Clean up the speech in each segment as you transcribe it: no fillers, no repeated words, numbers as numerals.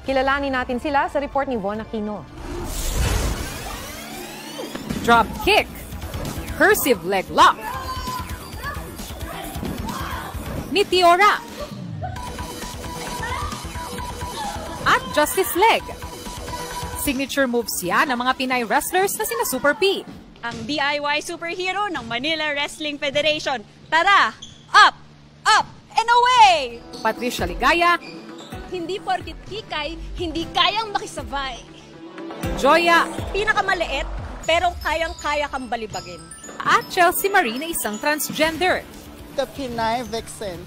Kilalanin natin sila sa report ni Von Aquino. Drop kick. Cursive leg lock. Meteora. At Justice Leg. Signature moves yan ng mga Pinay wrestlers na sina Super P. Ang DIY superhero ng Manila Wrestling Federation. Tara! Up! Up! And away! Patricia Ligaya. Hindi porkit hikay, hindi kayang makisabay. Joya. Pinakamaliit, pero kayang-kaya kang balibagin. At Chelsea Marie na isang transgender. The Pinay Vixen.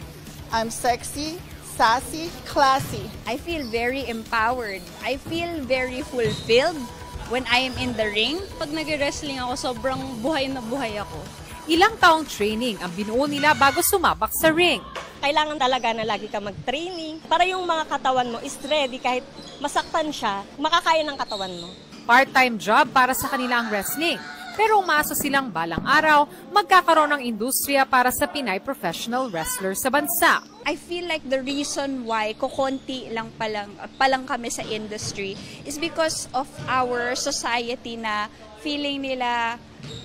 I'm sexy, sassy, classy. I feel very empowered. I feel very fulfilled when I am in the ring. Pag nag-wrestling ako, sobrang buhay na buhay ako. Ilang taong training ang binuo nila bago sumabak sa ring. Kailangan talaga na lagi ka mag-training para yung mga katawan mo is ready kahit masaktan siya, makakaya ng katawan mo. Part-time job para sa kanila ang wrestling. Pero umasa silang balang araw, magkakaroon ng industriya para sa Pinay professional wrestler sa bansa. I feel like the reason why kukonti lang palang kami sa industry is because of our society na feeling nila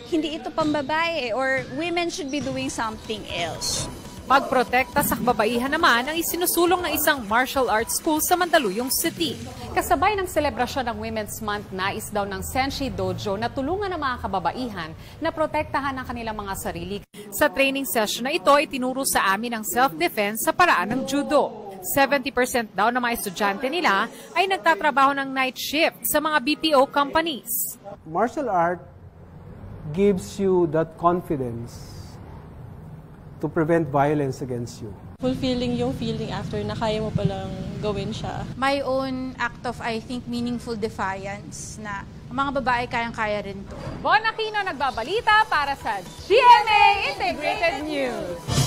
hindi ito pambabae or women should be doing something else. Pagprotekta sa kababaihan naman ang isinusulong ng isang martial arts school sa Mandaluyong City. Kasabay ng selebrasyon ng Women's Month, nais daw ng Senshi Dojo na tulungan ang mga kababaihan na protektahan ang kanilang mga sarili. Sa training session na ito, itinuro sa amin ang self-defense sa paraan ng judo. 70% daw ng mga estudyante nila ay nagtatrabaho ng night shift sa mga BPO companies. Martial art gives you that confidence to prevent violence against you. Fulfilling yung feeling after na kaya mo palang gawin siya. My own act of, I think, meaningful defiance na ang mga babae kayang-kaya rin to. Von Aquino nagbabalita para sa GMA Integrated News.